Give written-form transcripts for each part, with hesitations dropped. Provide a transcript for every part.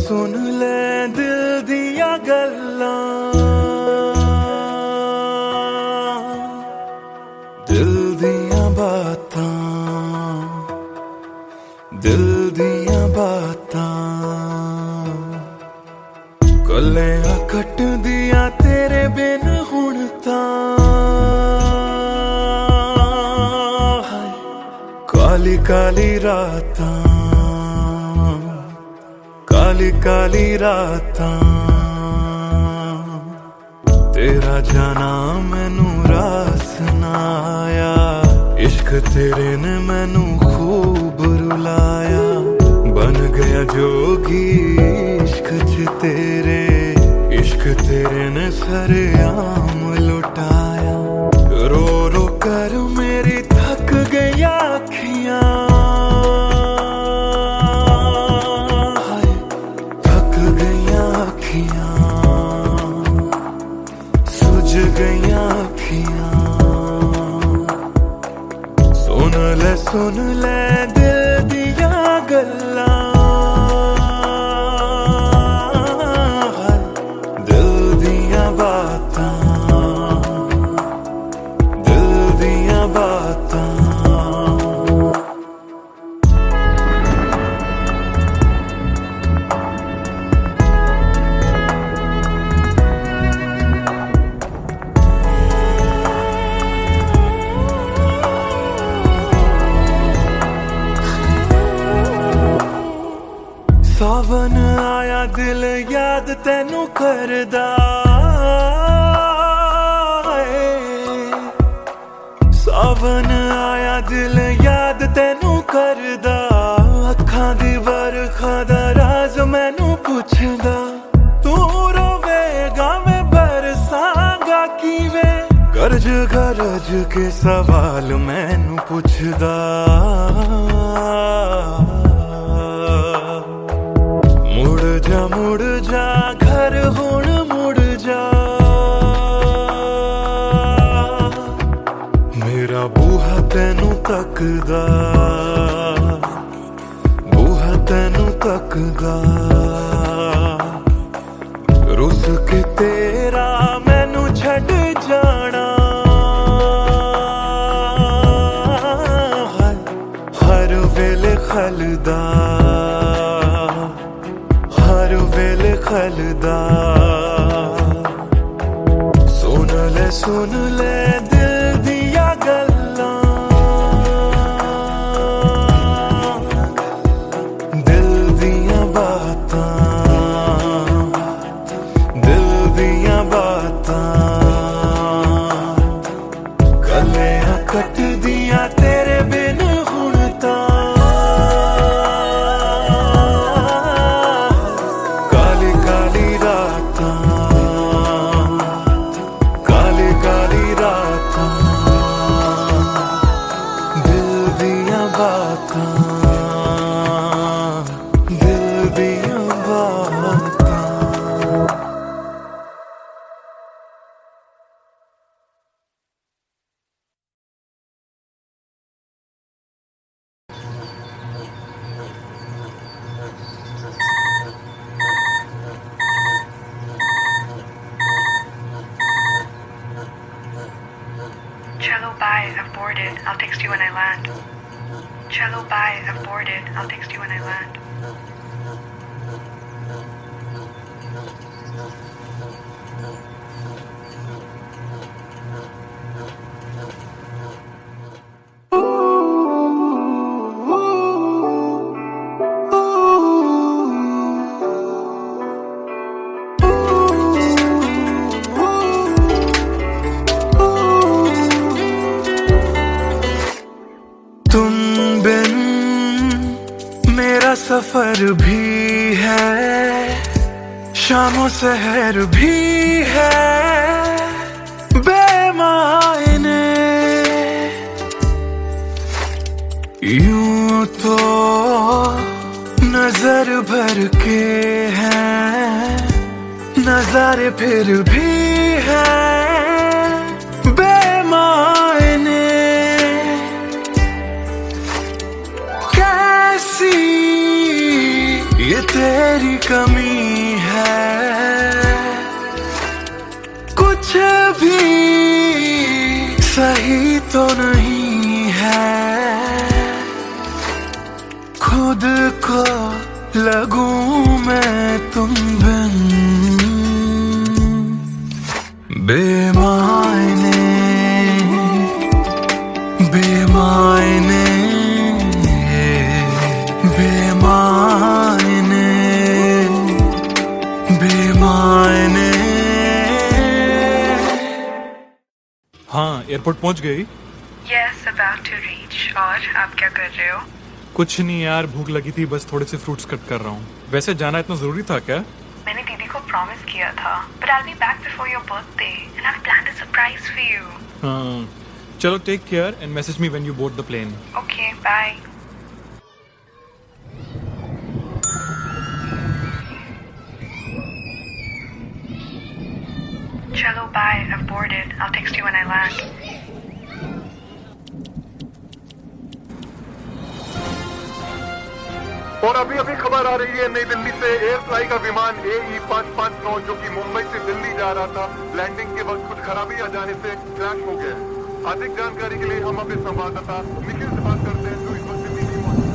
सुन ले दिल दिया गल्लां, दिल दिया बातां, दिल दिया बातां। कलियां कट दिया तेरे बिन हुण तां, काली काली रातां, काली काली रातां। तेरा जाना मैनू रास ना आया, इश्क तेरे ने मैनू खूब रुलाया। बन गया जोगी इश्क च तेरे, इश्क तेरे ने सरेआम लुटाया। रो रो कर मेरी थक गई अखियां, सुझ गईयां अखियां। सुन ले दिल दिया गल्लां, दिल दिया बातां, दिल दिया बातां। सावन आया दिल याद तैनू करदा, सावन आया दिल याद तैनू करदा। अखां दी बरखा दा राज मैनू पुछदा, तू रोवेगा मैं बरसांगा किवें। गरज गरज के सवाल मैनू पुछदा, मुड़ जा घर हुण मुड़ जा। मेरा बूहा तैनू तकदा, बूहा तैनू तकदा। रुस के तेरा मैनू छड़ जाना, हर वेले खलदा, हर वेले खलदा। सुन ले दिल दिया गल्लां, दिल दिया बातां, दिल दिया बातां। कलियां कट दिया तेरे बिन हुण तां, बातां, दिल दिया बातां। Cello, bye, I've boarded. I'll text you when I land. Cello, bye, I've boarded. I'll text you when I land. सफर भी है, शामों सहर भी है बेमायने। यूं तो नजर भर के हैं नजारे फिर भी हैं बेमायने। कैसी ये तेरी कमी है, कुछ भी सही तो नहीं है। खुद को लगूं मैं तुम बिन बेमायने बेमायने बेमायने बेमायने। हाँ, एयरपोर्ट पहुंच गई। Yes, about to reach. और आप क्या कर रहे हो? कुछ नहीं यार, भूख लगी थी, बस थोड़े से फ्रूट्स कट कर रहा हूँ। वैसे जाना इतना जरूरी था क्या? मैंने दीदी को प्रॉमिस किया था, but I'll be back before your birthday and I've planned a surprise for you. हाँ, चलो take care and message me when you board the plane. Okay, bye. Chalo, bye. I've boarded. I'll text you when I land. और अभी अभी खबर आ रही है नई दिल्ली से एयर फ्लाई का विमान AE559 जो कि मुंबई से दिल्ली जा रहा था, लैंडिंग के वक्त कुछ खराबी आ जाने से क्रैश हो गया है। अधिक जानकारी के लिए हम अपने संवाददाता निखिल से बात करते हैं जो इस वक्त दिल्ली में मौजूद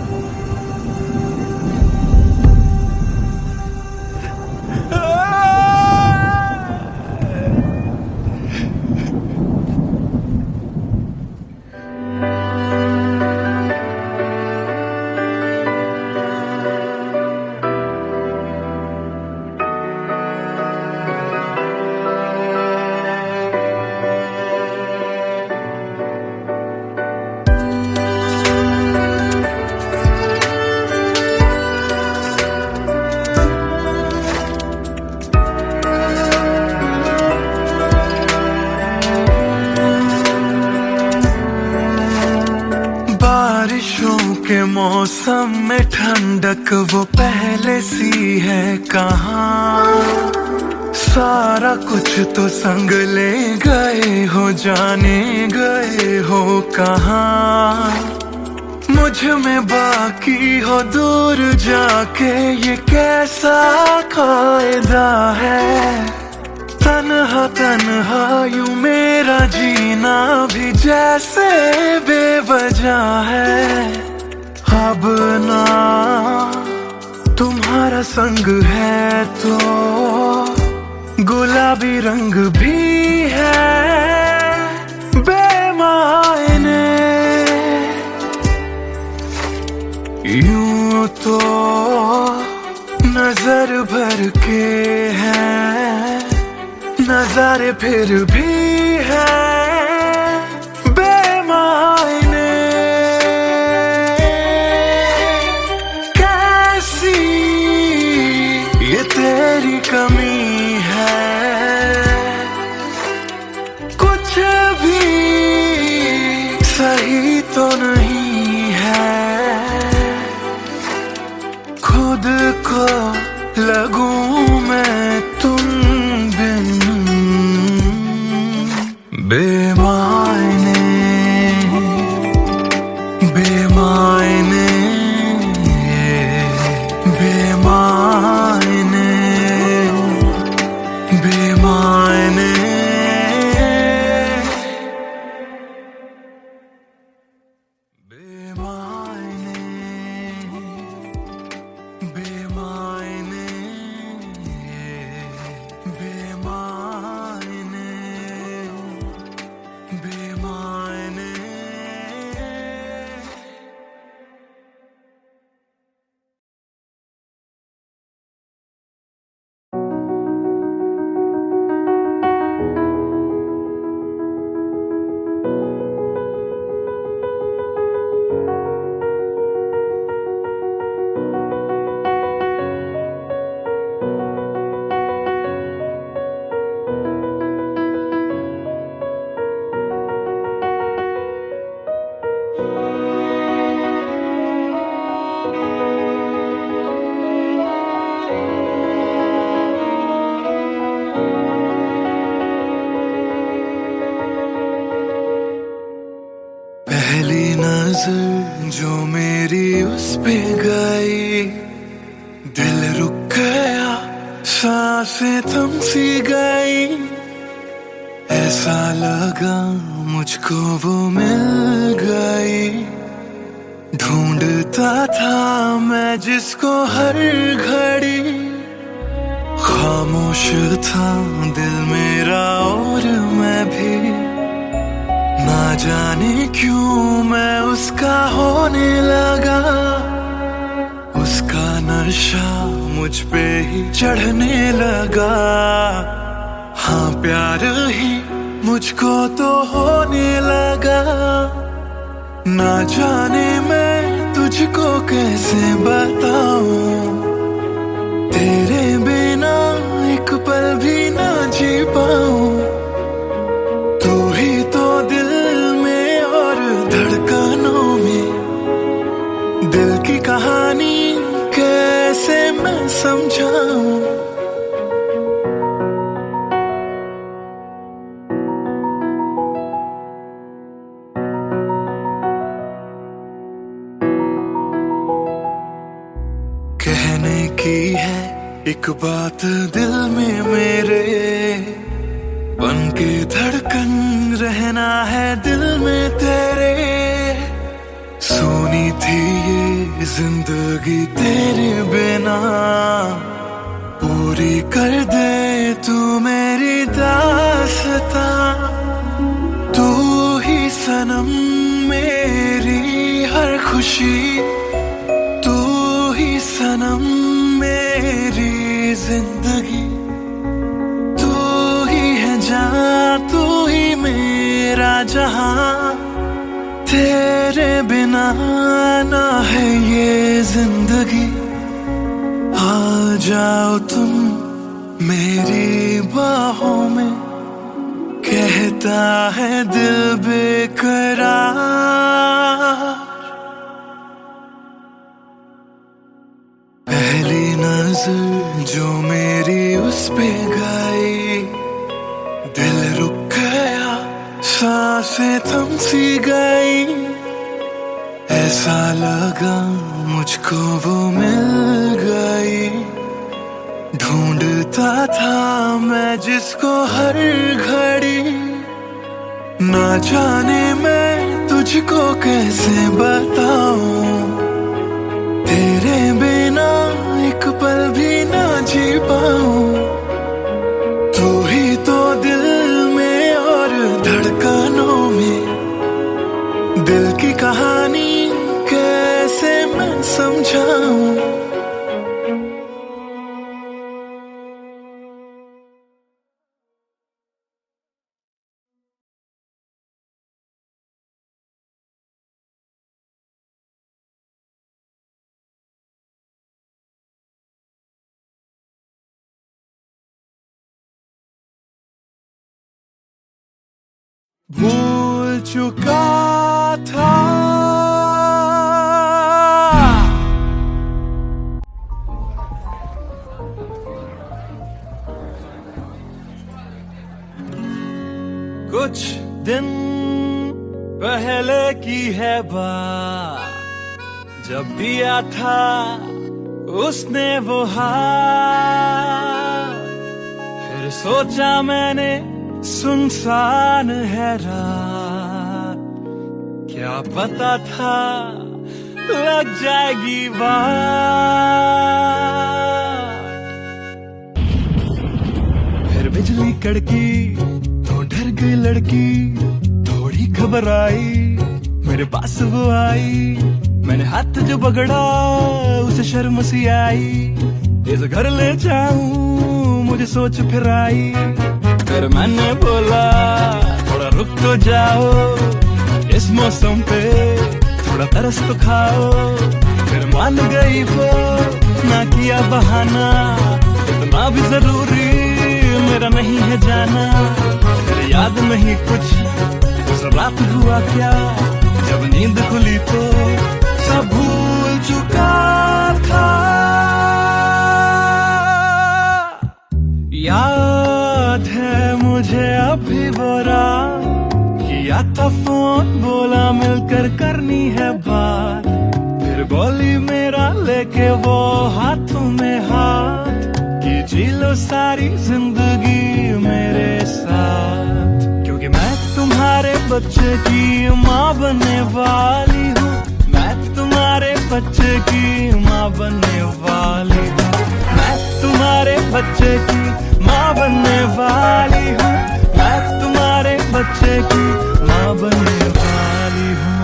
के मौसम में ठंडक वो पहले सी है कहाँ। सारा कुछ तो संग ले गए हो, जाने गए हो कहाँ। मुझ में बाकी हो दूर जाके ये कैसा कायदा है। तन्हा तन्हा यूं मेरा जीना भी जैसे बेवजह है। अब ना तुम्हारा संग है तो गुलाबी रंग भी है बेमायने। यूं तो नजर भर के हैं नजारे फिर भी हैं बेमायने। कैसी ये तेरी कमी है, कुछ भी सही तो नहीं है। खुद को लगूं मैं तुम बिन बेमायने बेमायने बेमायने बेमायने। पहली नजर जो मेरी उस पे गई, दिल रुक गया, सांसें थम सी गई। ऐसा लगा मुझको वो मिल गई, ढूंढता था मैं जिसको हर घड़ी। खामोश था दिल मेरा और मैं भी, ना जाने क्यों मैं उसका होने लगा। उसका नशा मुझ पे ही चढ़ने लगा। हाँ प्यार ही मुझको तो होने लगा। ना जाने मैं तुझको कैसे बताऊं, तेरे बिना एक पल भी ना जी पाऊं। तू ही तो दिल में और धड़कनों में, दिल की कहानी कैसे मैं समझाऊं। कहने की है एक बात दिल में मेरे, बन के धड़कन रहना है दिल में तेरे। सोनी थी ये जिंदगी तेरे बिना, पूरी कर दे तू मेरी दास्तां। तू ही सनम मेरी हर खुशी, तू ही सनम मेरी जिंदगी। तू ही है जान, तू ही मेरा जहां। तेरे बिना ना है ये जिंदगी। आ जाओ तुम मेरी बाहों में, कहता है दिल बेकरार। पहली नजर जो मेरी उस पे गई, दिल रुक गया, सांसें थम सी गई। ऐसा लगा मुझको वो मिल गई, ढूंढता था मैं जिसको हर घड़ी। ना जाने मैं तुझको कैसे बताऊं, तेरे बिना एक पल भी ना जी पाऊं। तू ही तो दिल में और धड़कनों में, दिल की कहानी कैसे मैं समझाऊं। भूल चुका था कुछ दिन पहले की है बात, जब दिया था उसने वो हाथ। फिर सोचा मैंने सुनसान है रात, क्या पता था लग जाएगी बात। फिर बिजली कड़की तो डर गई लड़की, थोड़ी घबराई मेरे पास वो आई। मैंने हाथ जो पकड़ा उसे शर्म सी आई, इस घर ले जाऊं मुझे सोच फिर आई। फिर मैंने बोला थोड़ा रुक तो जाओ, इस मौसम पे थोड़ा तरस तो खाओ। फिर मान गई वो, ना किया बहाना, इतना भी जरूरी मेरा नहीं है जाना। फिर याद नहीं कुछ उस रात हुआ क्या, जब नींद खुली तो सब भूल चुका था। याद है मुझे अभी वो रात, किया था फोन बोला मिलते मिलकर करनी है बात। फिर बोली मेरा लेके वो हाथों में हाथ कि जी लो सारी जिंदगी मेरे साथ, क्योंकि मैं तुम्हारे बच्चे की माँ बनने वाली हूँ। मैं तुम्हारे बच्चे की माँ बनने वाली हूँ। मैं तुम्हारे बच्चे की माँ बनने वाली हूँ। मैं तुम्हारे बच्चे की माँ बनने वाली हूँ।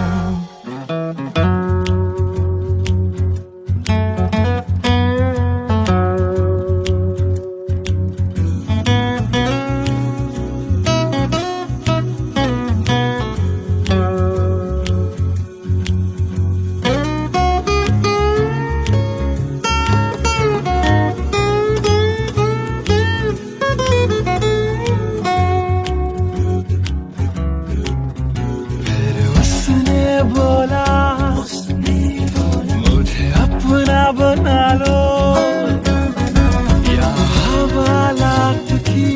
मुझे अपना बना लो या हवालात की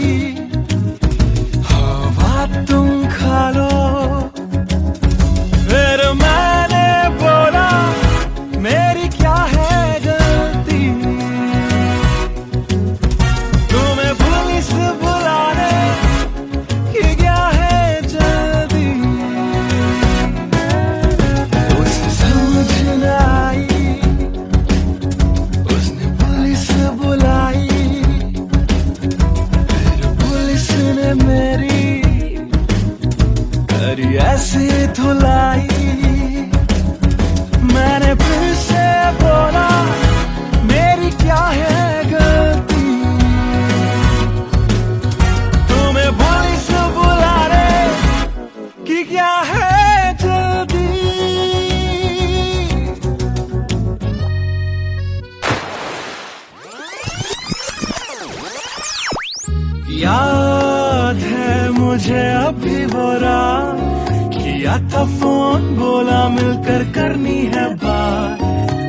हवा तुम खा लो। फिर मैंने बोला मेरी क्या है गलती, तुम्हें पुलिस बुलाने की क्या है जल्दी। उसने पुलिस बुलाई, फिर पुलिस ने मेरी करी ऐसी धुलाई। मैंने फिर से बोला मेरी क्या है गलती, तुम्हें पुलिस बुलाने की क्या है जल्दी। याद है मुझे अभी वो रात, किया था फोन बोला मिलकर करनी है बात।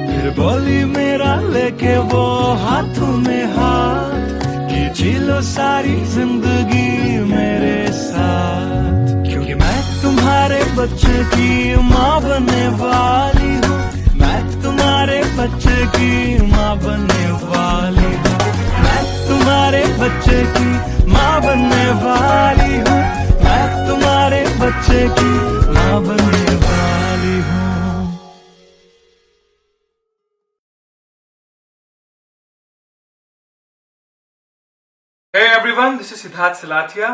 फिर बोली मेरा लेके वो हाथों में हाथ कि जी लो सारी जिंदगी मेरे साथ, क्योंकि मैं तुम्हारे बच्चे की माँ बनने वाली हूँ। मैं तुम्हारे बच्चे की माँ बनने वाली हूँ। मैं तुम्हारे बच्चे की माँ बनने वाली हूँ। मैं तुम्हारे बच्चे की माँ बनने वाली हूँ। Hey everyone, this is Siddharth Silathia.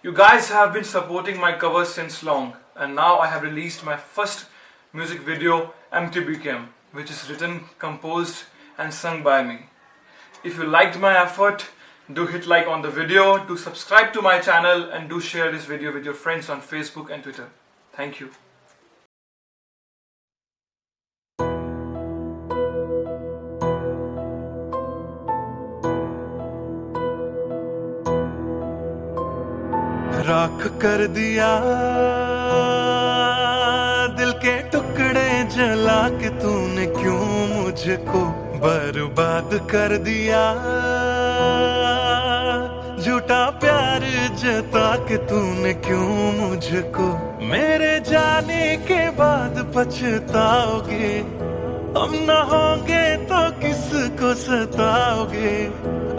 You guys have been supporting my covers since long, and now I have released my first music video, Empty Became, which is written, composed and sung by me. If you liked my effort, do hit like on the video, do subscribe to my channel, and do share this video with your friends on Facebook and Twitter. Thank you. राख कर दिया दिल के टुकड़े जला के तूने क्यों मुझको बर्बाद कर दिया। झूठा प्यार जता के तूने क्यों मुझको, मेरे जाने के बाद पछताओगे। हम न होंगे तो किसको सताओगे,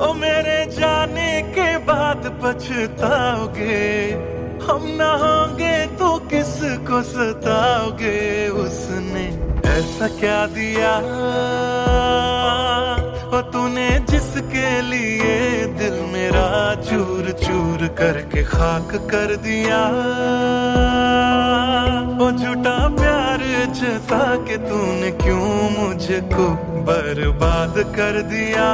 ओ मेरे जाने के बाद पछताओगे। हम न होंगे तो किसको सताओगे। उसने ऐसा क्या दिया ओ तूने जिसके लिए दिल मेरा चूर चूर करके खाक कर दिया। ओ झूठा प्यार जता के तूने क्यों मुझको बर्बाद कर दिया।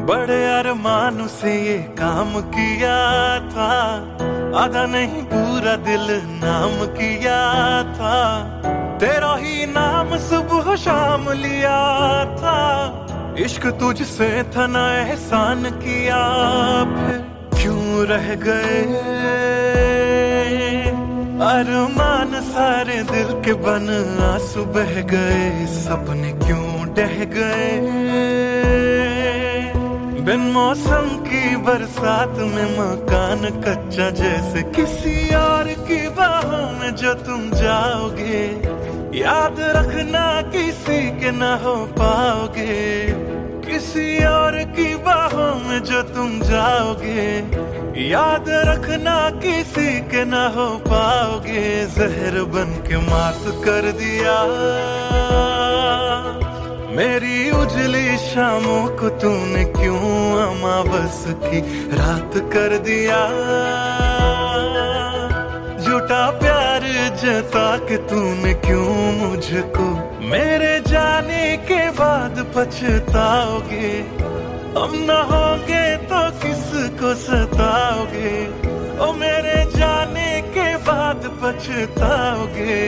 बड़े अरमानों से ये काम किया था, आधा नहीं पूरा दिल नाम किया था, तेरा ही नाम सुबह शाम लिया था। इश्क तुझसे था ना एहसान किया, फिर क्यों रह गए अरमान सारे दिल के बन आंसू बह गए, सपने क्यों ढह गए। बिन मौसम की बरसात में मकान कच्चा जैसे किसी और की बाहों में जो तुम जाओगे, याद रखना किसी के ना हो पाओगे। किसी और की बाहों में जो तुम जाओगे, याद रखना किसी के ना हो पाओगे। जहर बन के मात कर दिया मेरी उजली शामों को तूने, क्यों अमावस की रात कर दिया। झूठा प्यार जता के तूने क्यों मुझको, मेरे जाने के बाद पछताओगे। हम न होंगे तो किसको सताओगे, ओ मेरे जाने के बाद पछताओगे।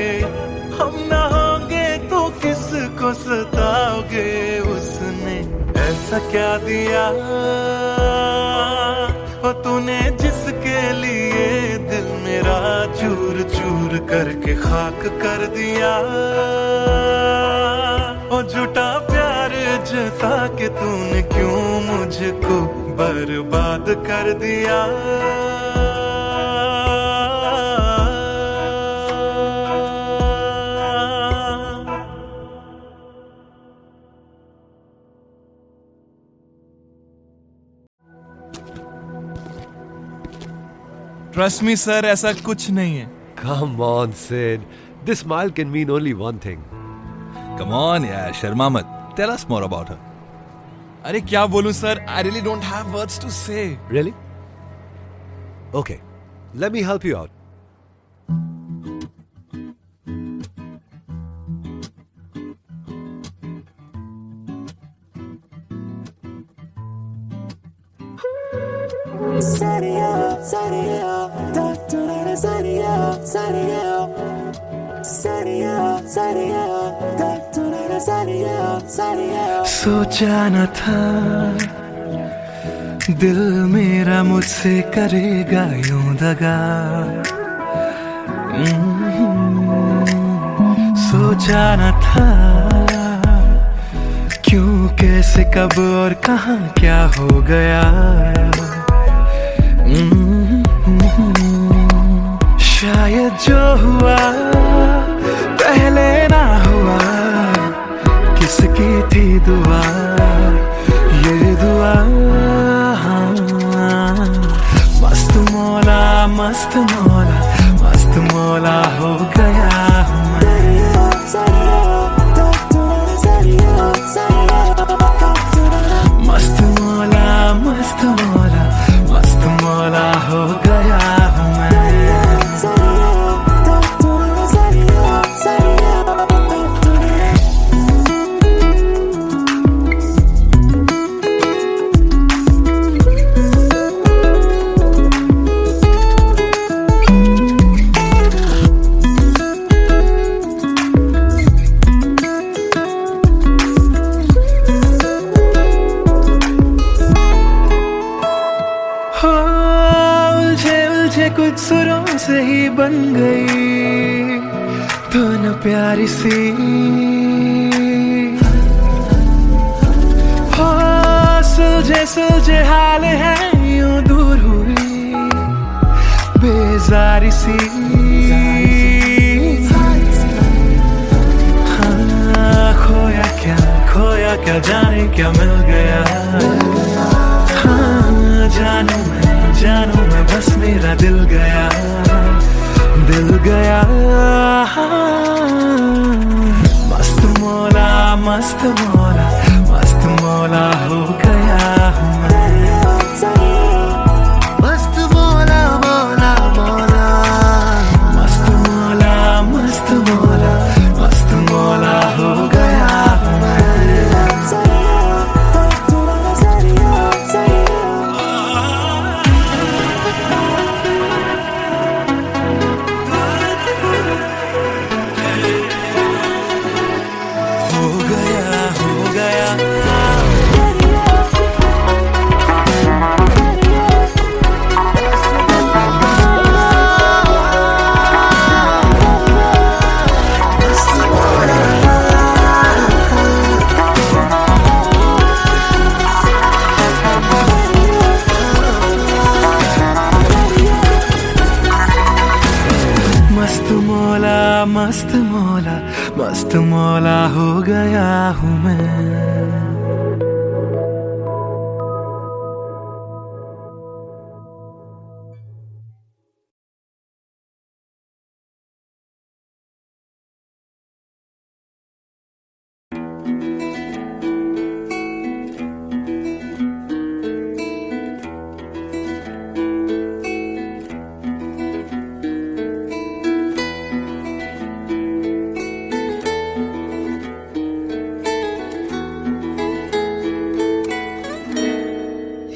हम न होंगे तो किसको सताओगे। उसने ऐसा क्या दिया ओ तूने, जिसके लिए दिल मेरा चूर चूर करके खाक कर दिया। ओ झूठा प्यार जता के तूने क्यों मुझको बर्बाद कर दिया। ट्रस्ट मी सर, ऐसा कुछ नहीं है। Come on, Sid. This smile can mean only one thing. Come on यार, शर्मा मत। Tell us more about her. अरे क्या बोलूं sir, I really don't have words to say. Really? Okay, let me help you out. सोचा न था दिल मेरा मुझसे करेगा यूं दगा। सोचा न था क्यों, कैसे, कब और कहां क्या हो गया। शायद जो हुआ पहले ना हुआ, किसकी थी दुआ, ये दुआ। मस्त मौला मस्त मौला मस्त मौला हो गया हूँ मैं। मस्त मौला मस्त मौला मस्त मौला हो गया हूँ मैं। कुछ सुरों से ही बन गई तो न प्यारी सी हो। सुलझे सुलझे हाल है यूं दूर हुई बेजारी सी। हाँ खोया क्या जाने क्या मिल गया। हाँ जानू मैं बस मेरा दिल गया मस्त मौला मस्त मौला मस्त मौला हो गया हूँ मैं। मस्त मौला मौला मौला मस्त मौला मस्त मौला मस्त मौला हो गया हूँ मैं। मस्त मौला हो गया हूँ मैं।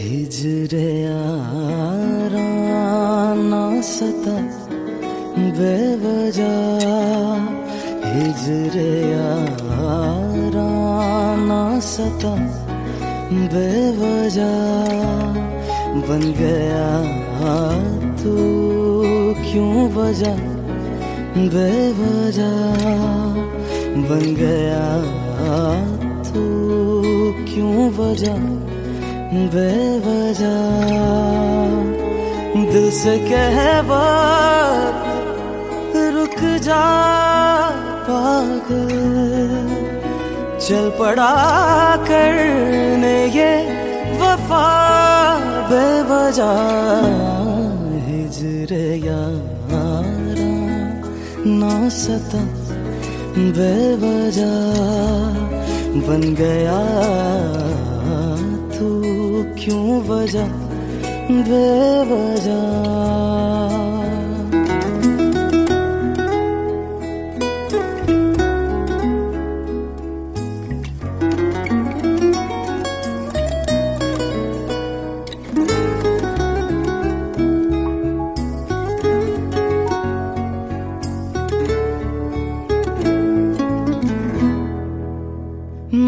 हिजरे याराना सता बेवजह, हिजरे याराना सता बेवजह, बन गया तू क्यों वजह, बेवजह बन गया तू क्यों वजह, बेवजह दिल से कह बात रुक जा पागल, चल पड़ा करने ये वफा बेवजह, हिजरे यारा ना सता बेवजह, बन गया तू क्यों वजह, बेवजह।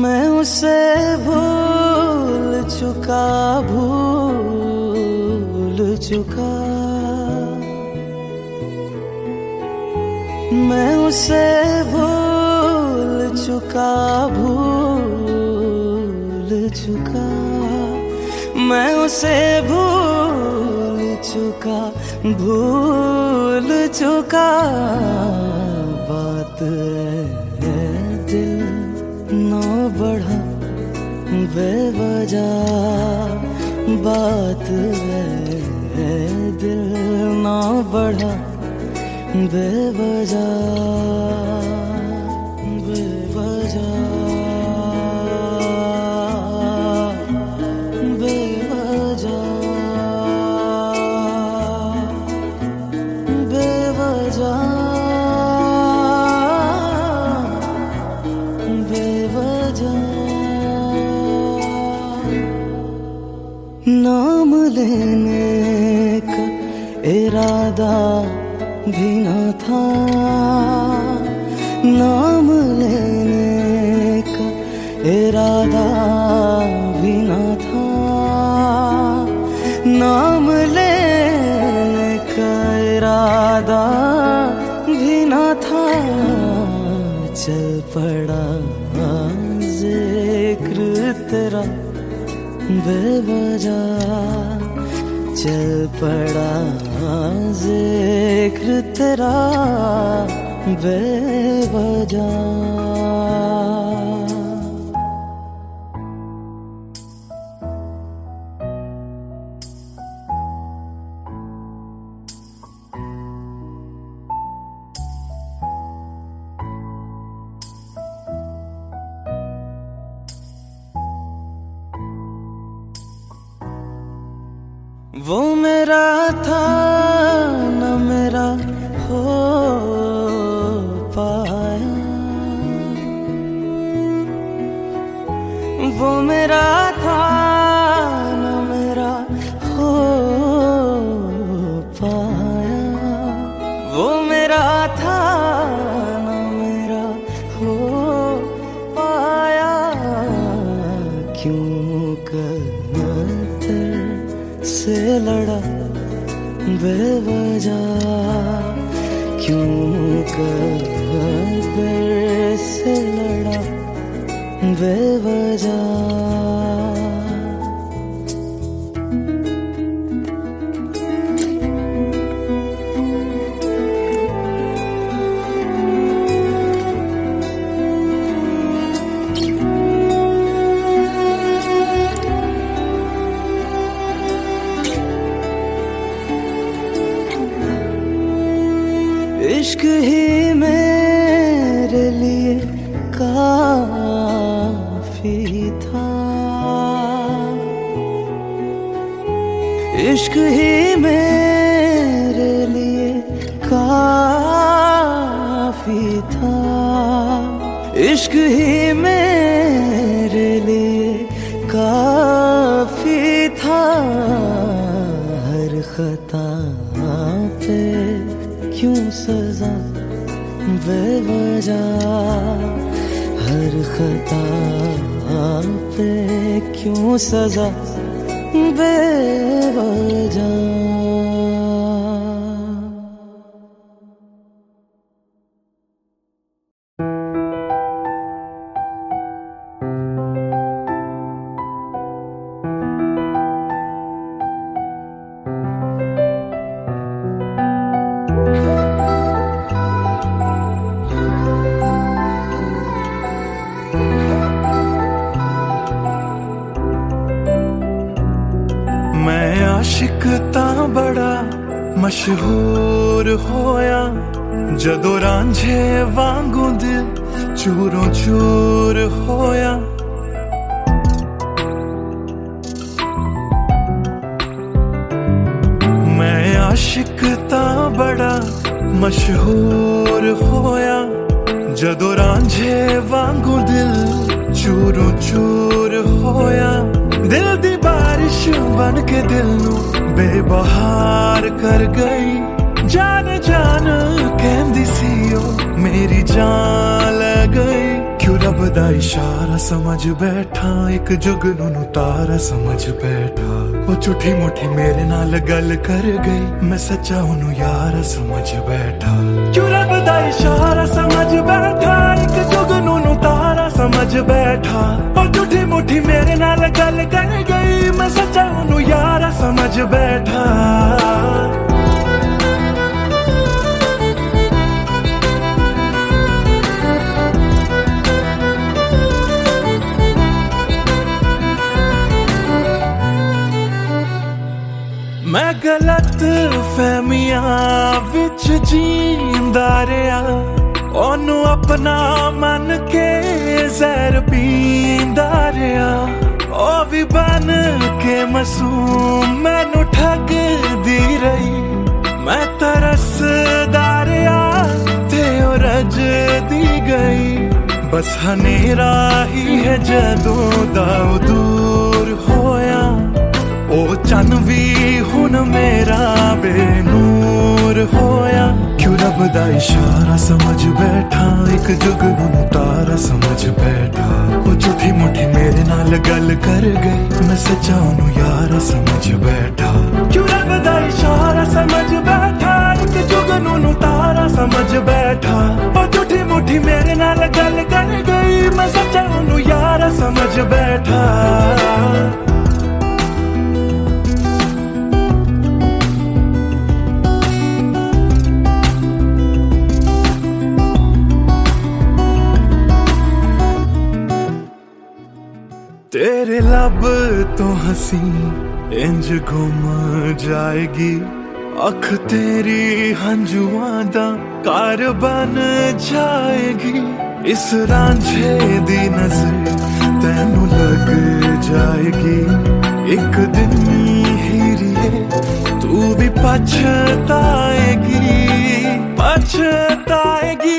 मैं उसे भूल चुका, भूल चुका, मैं उसे भूल चुका, भूल चुका, मैं उसे भूल चुका, भूल चुका, बात है दिल ना बढ़ा बेवजह, बात है दिल ना बढ़ा बेवजह, बेवजह, बेवजह, बेवजह, नाम लेने का इरादा भी न था, नाम लेने का इरादा भी न था, नाम लेने का इरादा भी न था, चल पड़ा जिक्र तेरा बेवजह, चल पड़ा जिक्र तेरा बेवजह। वो मेरा था न मेरा हो पाया, वो मेरा था न मेरा हो पाया, वो मेरा था न मेरा हो पाया, क्यों से लड़ा बेवजह, क्यों कदर से लड़ा बेवजह। इश्क ही मेरे लिए काफी था, इश्क ही मेरे लिए काफी था, इश्क ही मेरे लिए काफी था। हर खता पे क्यों सजा बेवजह, हर खता पे क्यों सजा बेवजह। मैं आशिक तां बड़ा मशहूर होया, जदों रांझे वांगू दिल चूरों चूर होया। मैं आशिक तां बड़ा मशहूर होया, जदों रांझे वांगू दिल चूरों चूर होया। दिल दी बारिश बन के दिल नू बेबहार कर गई, जान जान कहंदी सी ओ मेरी जान ले गई। क्यों रब दा इशारा समझ बैठा, एक जुगनू नू तारा समझ बैठा। वो झूठी मुठी मेरे नाल गल कर गई, मैं सच्चा ओनू यार समझ बैठा। क्यों रब दा इशारा समझ बैठा, एक जुगनू नू तारा समझ बैठा। वो झूठी मुठी मेरे नाल गल कर गई, मैं सच्चा ओनू यार समझ बैठा। मैं गलत फहमियां विच जींदा रहा, ओनू अपना मन के जहर पींदा रहा। ओ भी बन के मासूम मैनू ठगदी रही, मैं तरसदा रहा ते ओ रजदी गई। बस हनेरा ही है जदों दा दूर होया, ओ चन भी हुन मेरा बेनूर होया। क्यों रब दा इशारा समझ बैठा, एक जुगनू नू तारा समझ बैठा। ओ झूठी मुठी मेरे नाल गल कर गई, मैं सच्चा ओनू यार समझ बैठा। क्यों रब दा इशारा समझ बैठा, एक जुगनू नू तारा समझ बैठा। ओ झूठी मुठी मेरे नाल गल कर गई, मैं सच्चा ओनू यार समझ बैठा। तेरे लब तो हंसी इंज घुम जाएगी, अख तेरी हंजुआं दा कार बन जाएगी। इस रांझे दी नजर तैनू लग जाएगी, एक दिन हीरिए तू भी पछताएगी, पछताएगी।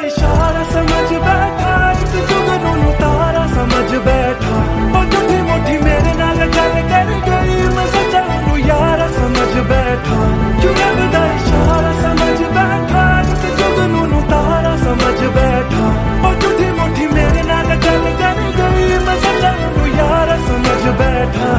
इशारा समझ बैठा, एक जुगनू नू तारा समझ बैठा। ओ झूठी मुठी मेरे नाल गल कर गई, मैं सच्चा ओनू यार समझ बैठा। क्यों रब दा इशारा समझ बैठा, एक जुगनू नू तारा समझ बैठा। ओ झूठी मुठी मेरे नाल गल कर गई, मैं सच्चा ओनू यार समझ बैठा।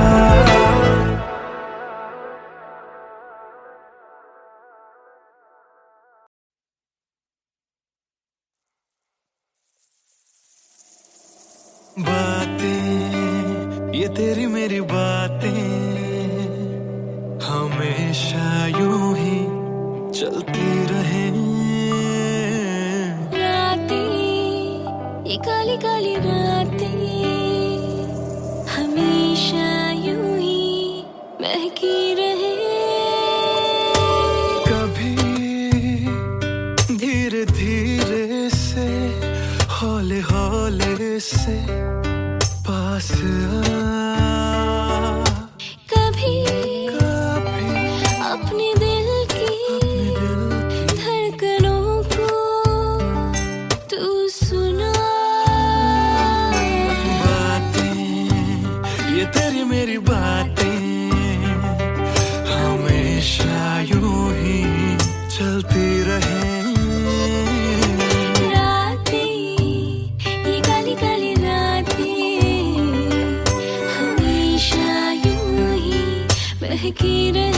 बातें ये तेरी मेरी बातें हमेशा यूं ही चलती रहे। रातें ये काली काली रातें हमेशा यूं ही महकी रहे। कभी धीरे धीरे से हौले हौले से पास आ, कभी अपने दिल की धड़कनों को तू सुना। बातें ये तेरी मेरी बातें हमेशा यूं ही चलती रहे। महकी रहे।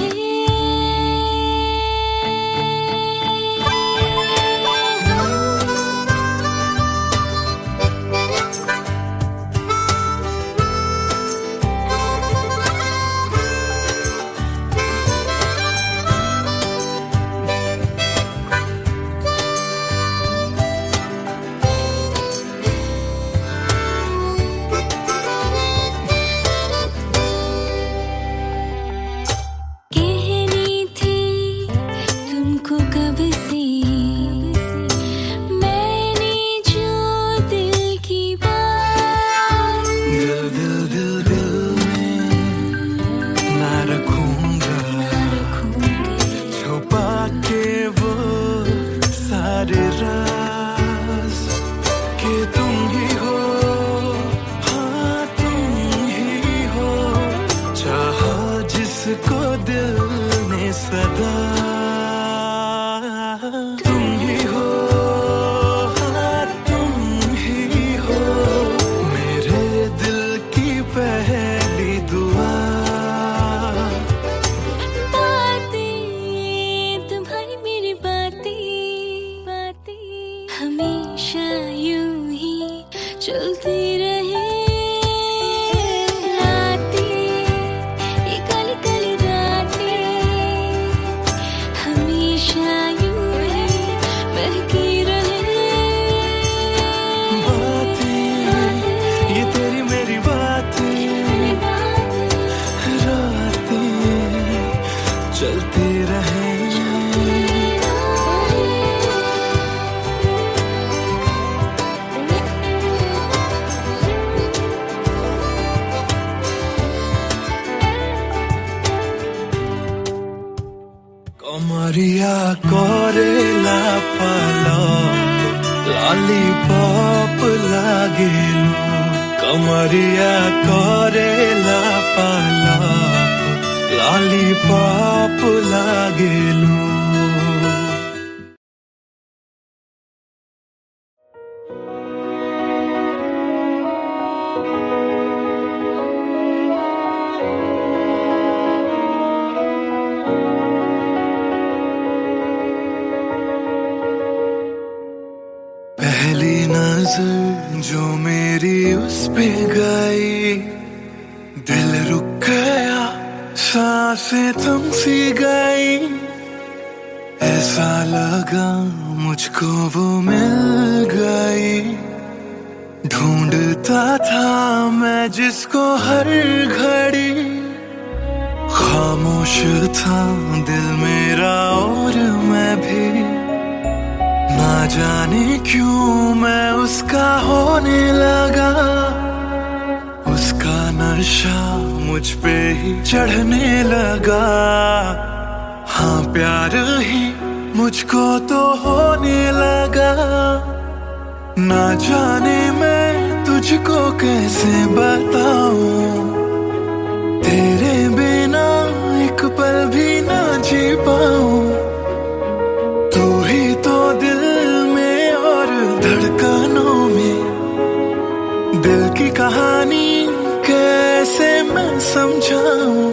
हमेशा यूं ही चलती रहे। रातें ये काली काली रातें हमेशा यूं ही महकी रहे। बातें ये तेरी मेरी बातें रातें चलती रहे। कमरिया कोरेला पालप लॉलीपॉप लागेलू। कमरिया कोरेला पालप लॉलीपॉप लागेलू। पहली नजर जो मेरी उस पे गई दिल रुक गया सांसें थम सी गई। ऐसा लगा मुझको वो मिल गई। ढूंढता था मैं जिसको हर घड़ी। खामोश था दिल मेरा और मैं भी। ना जाने क्यों मैं उसका होने लगा। उसका नशा मुझ पे ही चढ़ने लगा। हाँ प्यार ही मुझको तो होने लगा। ना जाने मैं तुझको कैसे बताऊं। तेरे बिना एक पल भी ना जी पाऊं। तू ही तो दिल में और धड़कनों में। दिल की कहानी कैसे मैं समझाऊं।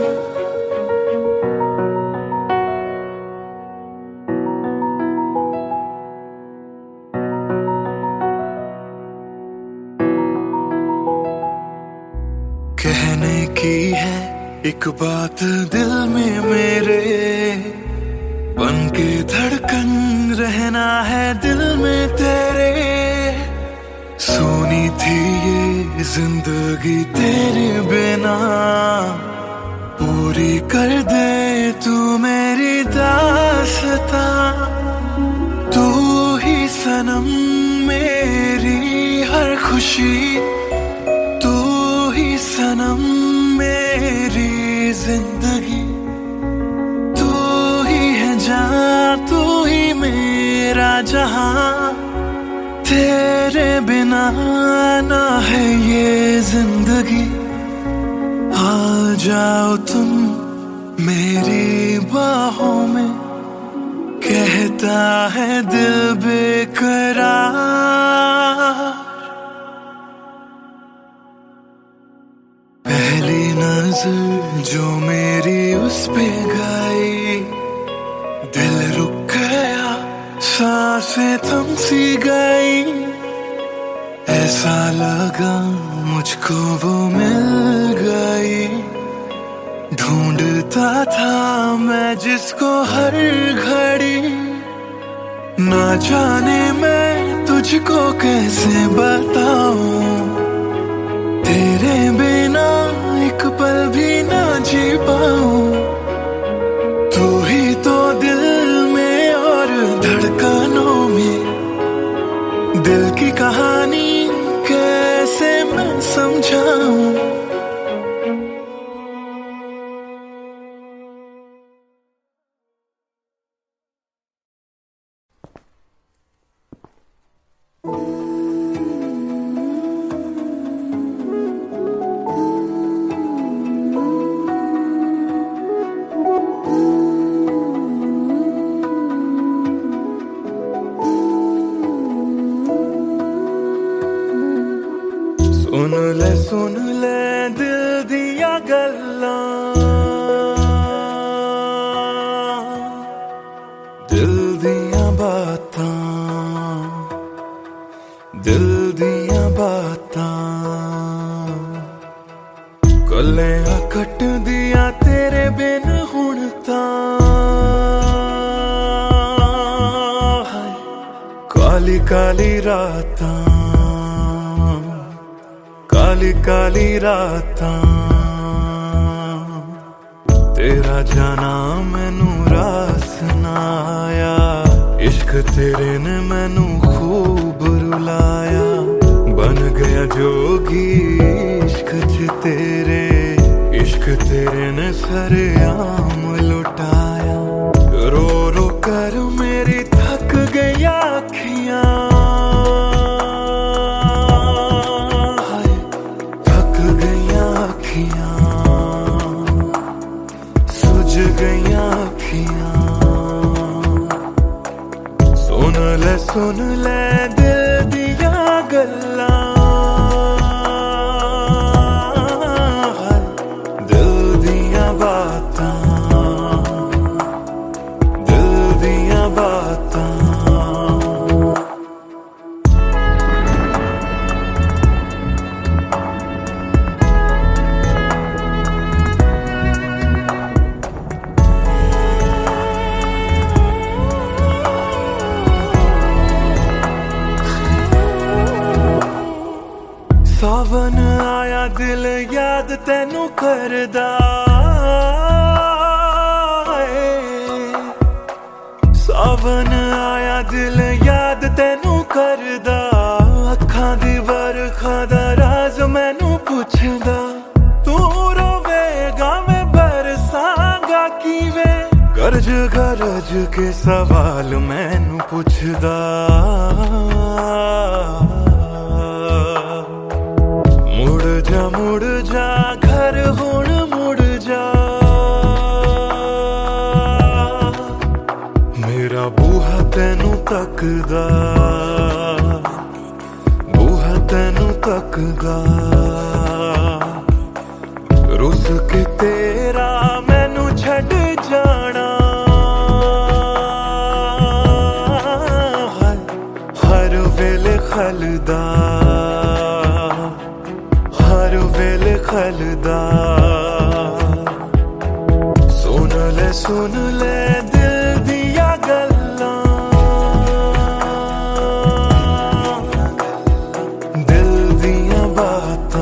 कहने की है एक बात दिल में मेरे। बन के धड़कन रहना है दिल में तेरे। जिंदगी तेरे बिना पूरी कर दे तू मेरी दास्तां। तू ही सनम मेरी हर खुशी, तू ही सनम मेरी जिंदगी, तू ही है जान, तू ही मेरा जहां। तेरे बिना ना है ये जिंदगी। आ जाओ तुम मेरी बाहों में, कहता है दिल बेकरार। पहली नजर जो मेरी उस पे गई, दिल रुक गया, सांसें थम सी गई। ऐसा लगा मुझको वो मिल गई, ढूंढता था मैं जिसको हर घड़ी। ना जाने मैं तुझको कैसे बताऊं, तेरे बिना एक पल भी ना जी पाऊं। तू ही तो दिल में और धड़कनों में, दिल की कहानी कैसे मैं समझाऊं। सुन ले दिल दिया गल्लां, दिल दिया बातां, दिल दिया बातां। गल्लां कट दिया तेरे बिन हुण तां। काली काली रातां, काली काली रातां। तेरा जाना मैनू रास ना आया, इश्क तेरे ने मैनू खूब रुलाया। बन गया जोगी इश्क च तेरे, इश्क तेरे ने सरेआम लुटाया। रो रो कर मेरी थक गई अखियां, सुझ गईयां अखियां। सुन ले दिल दिया गल्लां, दिल दिया बातां, दिल दिया बातां। सावन आया दिल याद तैनू करदा है। सावन आया दिल याद तैनू करदा, अखां दी बरखा दा राज मैनू पुछदा। तू रोवेगा मैं बरसांगा किवें, गरज गरज के सवाल मैनू पुछदा। मुड़ जा घर हुण मुड़ जा, मेरा बूहा तैनू तकदा, बूहा तैनू तकदा। रुस के तेरा मैनू छड़ जाना, हर वेले खलदा, हर वेले खलदा। सुन ले दिल दिया गल्लां, दिल दिया बातां।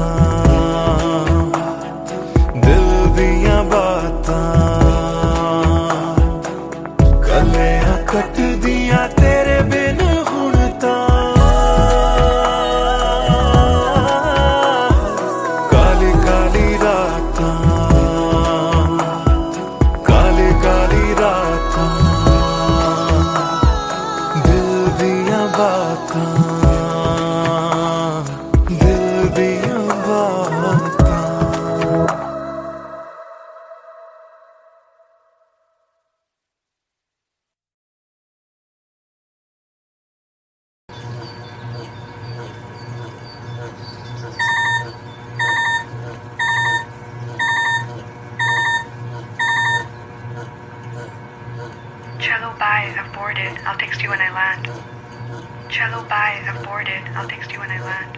Cello, bye. I've boarded. I'll text you when I land.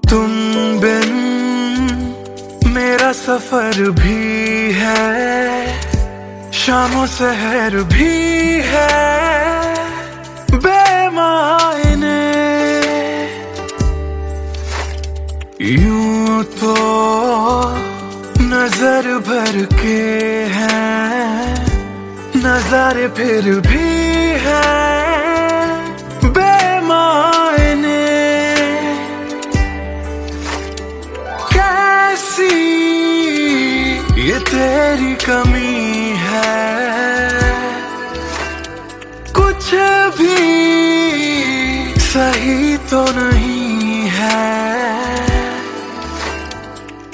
तुम बिन मेरा सफर भी है, शामों सहर भी है बेमायने। यूं तो नजर भर के हैं नजारे, फिर भी है बेमायने। कैसी ये तेरी कमी है, कुछ भी सही तो नहीं है।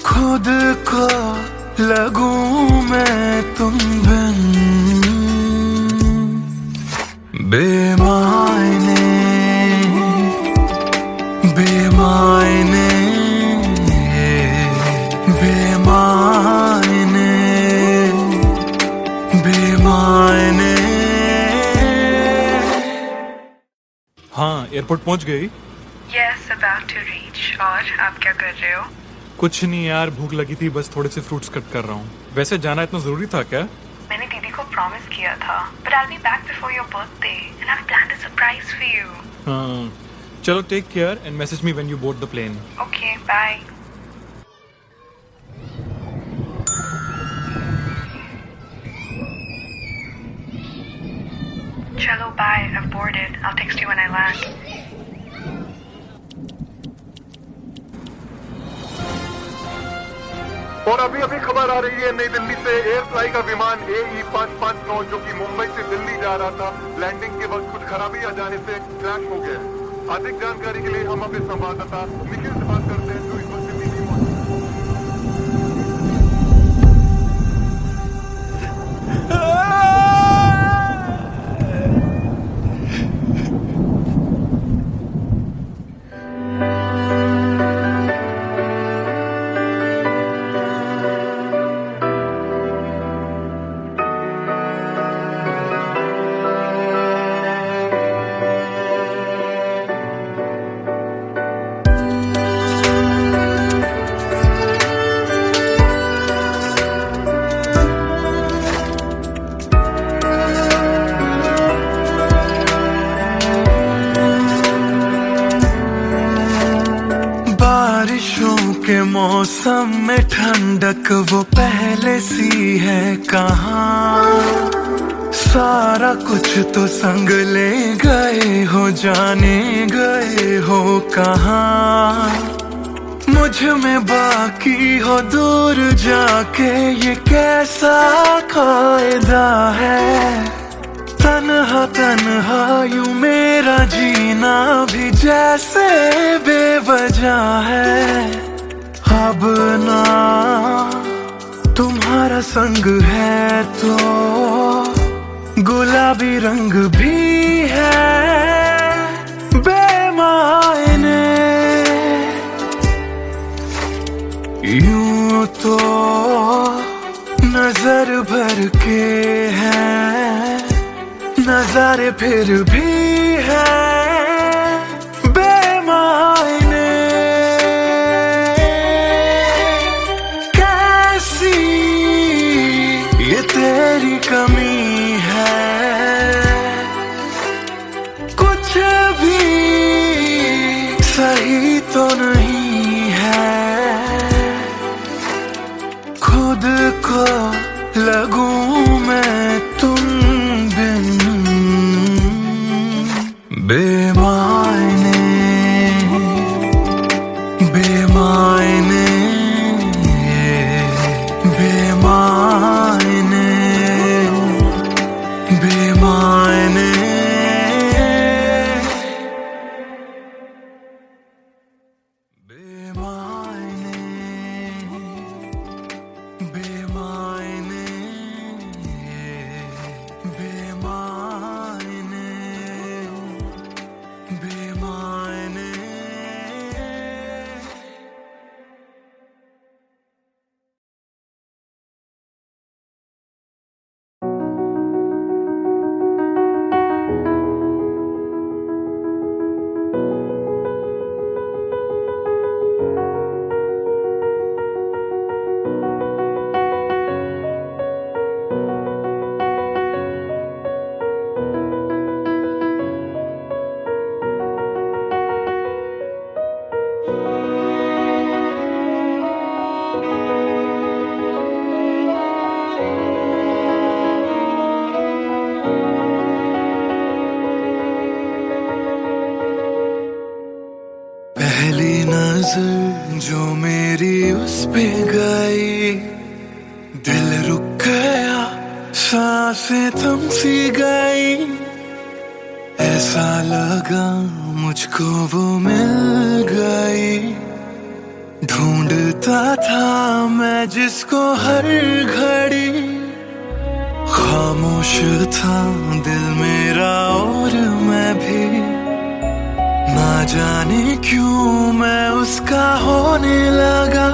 खुद को लगूं मैं तुम बिन बेमायने बेमायने बेमायने बेमायने। हाँ, एयरपोर्ट पहुंच गई? Yes, about to reach. और आप क्या कर रहे हो? कुछ नहीं यार, भूख लगी थी, बस थोड़े से फ्रूट्स कट कर रहा हूँ। वैसे जाना इतना जरूरी था क्या? मैंने दीदी को प्रॉमिस किया था, but I'll be back before your birthday and I've planned a surprise for you. हाँ, चलो take care and message me when you board the plane. Okay, bye. Cello, bye. I've boarded. I'll text you when I land. और अभी अभी खबर आ रही है नई दिल्ली से, एयर फ्लाई का विमान AE559 जो कि मुंबई से दिल्ली जा रहा था, लैंडिंग के वक्त कुछ खराबी आ जाने से क्रैश हो गया। अधिक जानकारी के लिए हम अपने संवाददाता निखिल से बात करते हैं जो इस वक्त दिल्ली में मौजूद के मौसम में ठंडक वो पहले सी है कहाँ। सारा कुछ तो संग ले गए हो, जाने गए हो कहाँ। मुझ में बाकी हो दूर जाके, ये कैसा कायदा है। तन्हा तन्हा यूं मेरा जीना भी जैसे बेवजह है। अब ना तुम्हारा संग है तो गुलाबी रंग भी है बेमायने। यूं तो नजर भर के हैं नजारे, फिर भी है बेमायने। कैसी ये तेरी कमी है, कुछ भी सही तो नहीं है। खुद को लगूं मैं तुम बिन बेमायने बेमायने बेमायने बेमायने बेमायने। आई, दिल रुक गया, सांसें थम सी गई, ऐसा लगा मुझको वो मिल गई। ढूंढता था मैं जिसको हर घड़ी, खामोश था दिल मेरा और मैं भी, ना जाने क्यों मैं उसका होने लगा।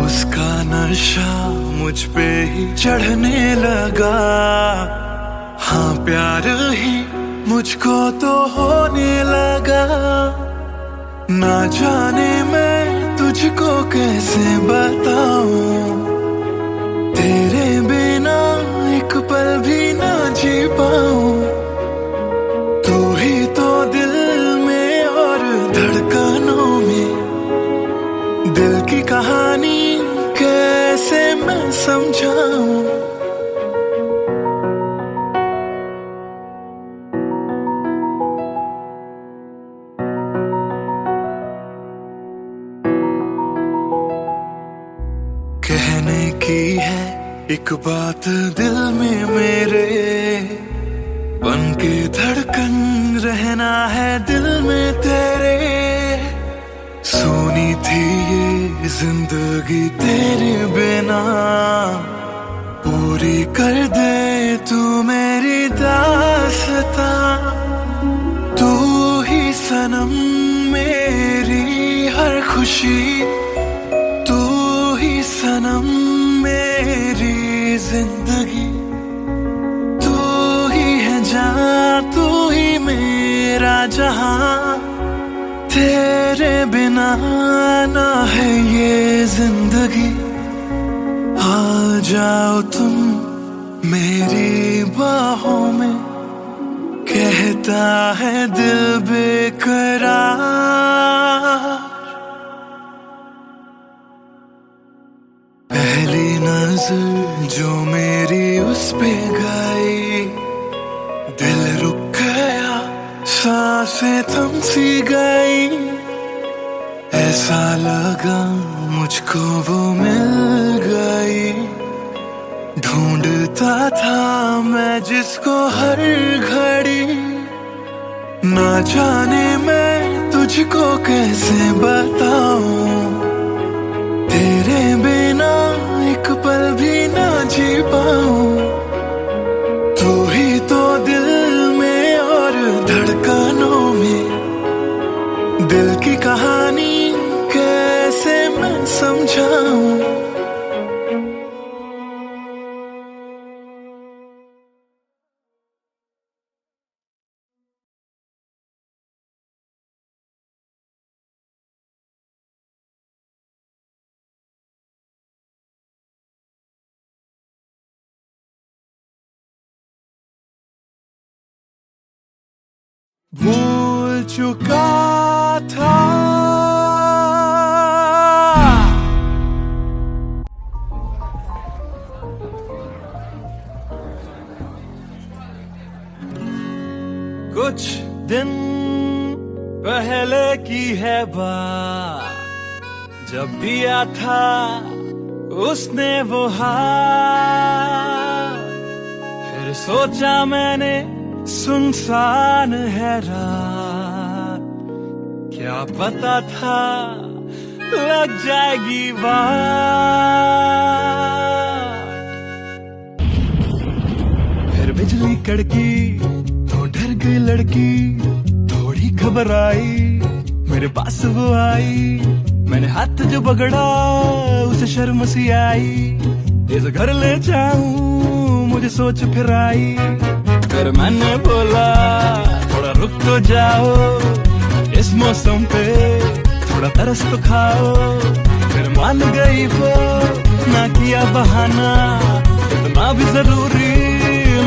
उसका नशा मुझ पे ही चढ़ने लगा, हाँ प्यार ही मुझको तो होने लगा। ना जाने मैं तुझको कैसे बताऊं, तेरे बिना एक पल भी ना जी पाऊं। तू ही तो दिल में और धड़कनों में, दिल की कहानी कैसे मैं समझाऊं। कहने की है एक बात दिल में मेरे, बन के धड़कन रहना है दिल में तेरे। सोनी थी ये जिंदगी तेरे बिना, पूरी कर दे तू मेरी दास्तां। तू ही सनम मेरी हर खुशी, सनम मेरी जिंदगी। तू ही है जान, तू ही मेरा जहां, तेरे बिना ना है ये जिंदगी। आ जाओ तुम मेरी बाहों में, कहता है दिल बेकरार। पहली नजर जो मेरी उस पे गई, दिल रुक गया, सांसें थम सी गई, ऐसा लगा मुझको वो मिल गई। ढूंढता था मैं जिसको हर घड़ी, ना जाने मैं तुझको कैसे बताऊं, तेरे बिना एक पल भी ना जी पाऊं। तू ही तो दिल में और धड़कनों में, दिल की कहानी कैसे मैं समझाऊं। भूल चुका था कुछ दिन पहले की है बात, जब दिया था उसने वो हाथ। फिर सोचा मैंने सुनसान है रात, क्या पता था लग जाएगी बात। फिर बिजली कड़की तो डर गई लड़की, थोड़ी घबराई मेरे पास वो आई। मैंने हाथ जो पकड़ा उसे शर्म सी आई, इस घर ले जाऊं मुझे सोच फिर आई। फिर मैंने बोला थोड़ा रुक तो जाओ, इस मौसम पे थोड़ा तरस तो खाओ। फिर मान गई वो, ना किया बहाना, इतना भी जरूरी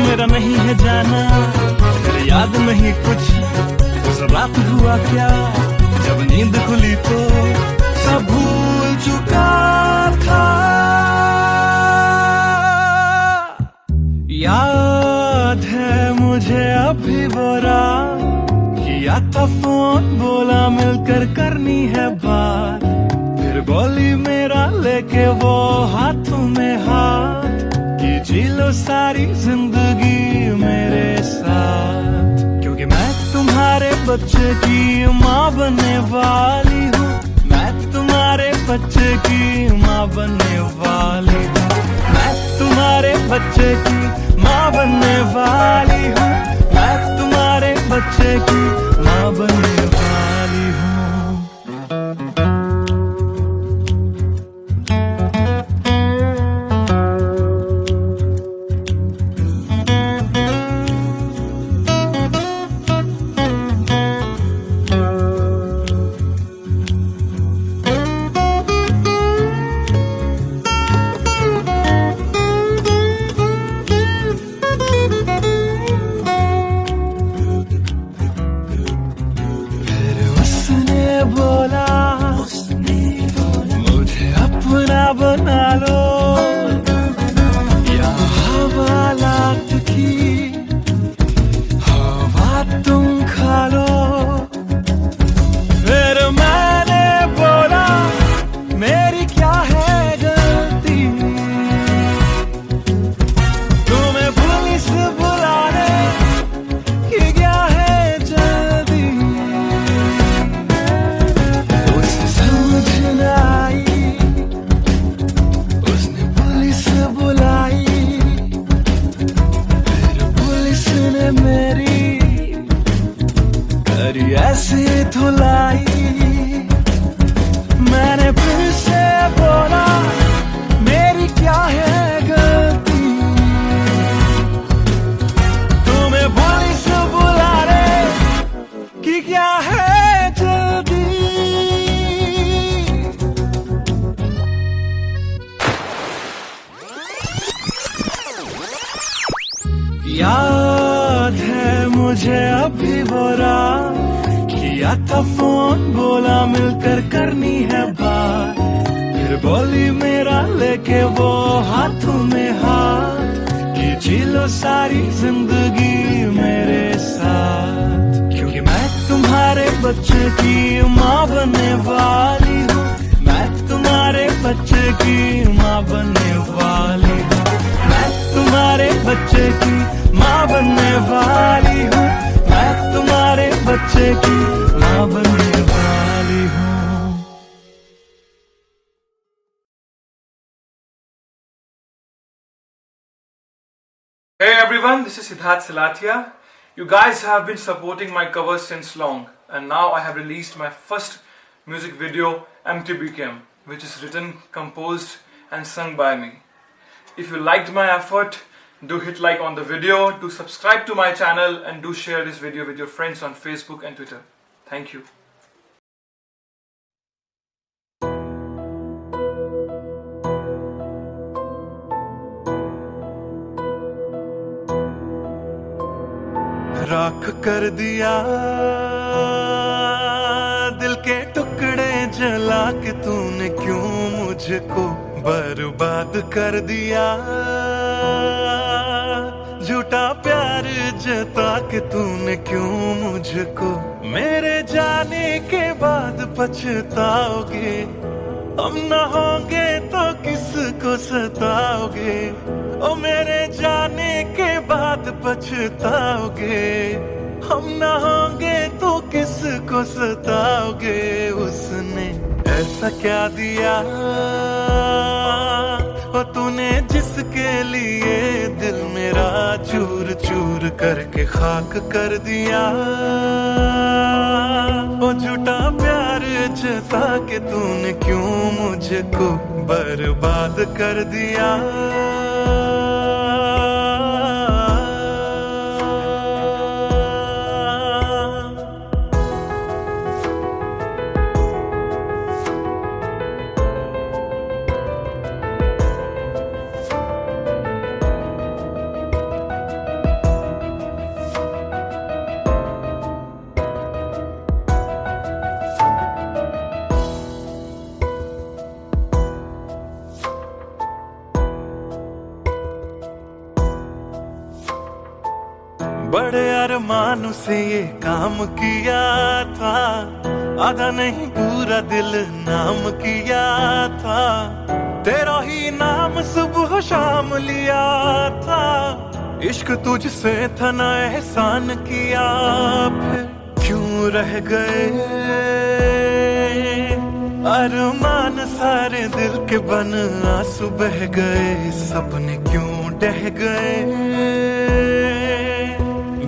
मेरा नहीं है जाना। फिर याद नहीं कुछ उस रात हुआ क्या, जब नींद खुली तो सब भूल चुका था। याद है मुझे अभी वो रात, किया था फोन बोला मिलकर करनी है बात। फिर बोली मेरा लेके लेके वो हाथों में हाथ कि जी लो सारी जिंदगी मेरे साथ, क्योंकि मैं तुम्हारे बच्चे की माँ बनने वाली हूँ। मैं तुम्हारे बच्चे की माँ बनने वाली हूँ। मैं तुम्हारे बच्चे की माँ बनने वाली हूँ। मैं तुम्हारे बच्चे की माँ बनने वाली हूँ। मुझे अपना बना लो, या हवालात की हवा तुम खा लो। फिर मैंने बोला मेरी क्या है गलती, तुम्हें पुलिस बुलाने की क्या है जल्दी। समझ न आई, उसने पुलिस बुलाई, फिर पुलिस ने मेरी करी ऐसी धुलाई। मैंने फिर से बोला मेरी क्या है गलती, तुम्हें पुलिस बुलाने की क्या है जल्दी। याद है मुझे अभी वो रात, किया था फोन बोला मिलकर करनी है बात। फिर बोली मेरा लेके वो हाथों में हाथ कि जी लो सारी जिंदगी मेरे साथ, क्योंकि मैं तुम्हारे बच्चे की माँ बनने वाली हूँ। मैं तुम्हारे बच्चे की माँ बनने वाली हूँ। मैं तुम्हारे बच्चे की माँ बनने वाली हूँ। मैं तुम्हारे बच्चे की माँ बनने वाली हूँ। Hey everyone, this is Siddharth Salathia. You guys have been supporting my covers since long, and now I have released my first music video, MTBKM, which is written, composed and sung by me. If you liked my effort, do hit like on the video, do subscribe to my channel, and do share this video with your friends on Facebook and Twitter. Thank you. राख कर दिया दिल के टुकड़े जला के तूने क्यों मुझको बर्बाद कर दिया। झूठा प्यार जता के तूने क्यों मुझको, मेरे जाने के बाद पछताओगे। हम न होंगे तो किसको सताओगे, ओ मेरे जाने के बाद पछताओगे। हम न होंगे तो किसको सताओगे। उसने ऐसा क्या दिया ओ तूने जिसके लिए दिल मेरा चूर चूर करके खाक कर दिया। ओ झूठा प्यार जता के तूने क्यों मुझको बर्बाद कर दिया। बड़े अरमानों से ये काम किया था, आधा नहीं पूरा दिल नाम किया था। सुबह शाम लिया था, इश्क तुझसे था ना एहसान किया, फिर क्यों रह गए अरमान सारे दिल के बन, आंसू बह गए, सपने क्यों ढह गए,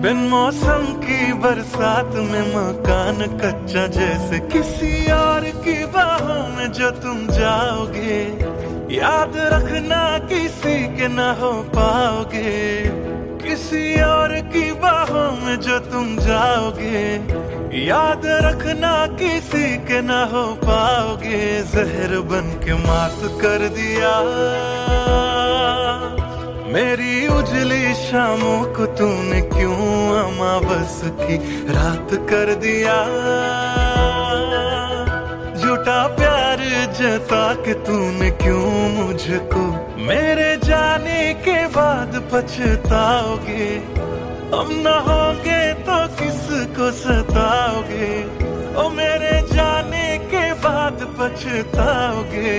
बिन मौसम की बरसात में मकान कच्चा जैसे किसी और की बाहों में जो तुम जाओगे, याद रखना किसी के ना हो पाओगे, किसी और की बाहों में जो तुम जाओगे, याद रखना किसी के ना हो पाओगे, जहर बन के मात कर दिया मेरी उजली शामों को तूने, क्यों अमावस की रात कर दिया, झूठा प्यार जता के तूने क्यों मुझको, मेरे जाने के बाद पछताओगे, हम न होंगे तो किसको सताओगे, ओ मेरे जाने के बाद पछताओगे,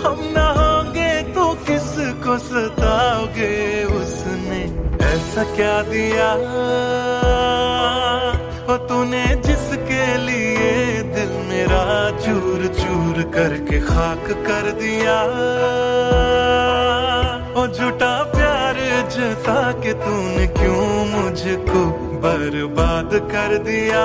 हम न होंगे तो किसको सताओगे, उसने ऐसा क्या दिया ओ तूने जिसके लिए दिल मेरा चूर चूर करके खाक कर दिया, ओ झूठा प्यार जता के तूने क्यों मुझको बर्बाद कर दिया।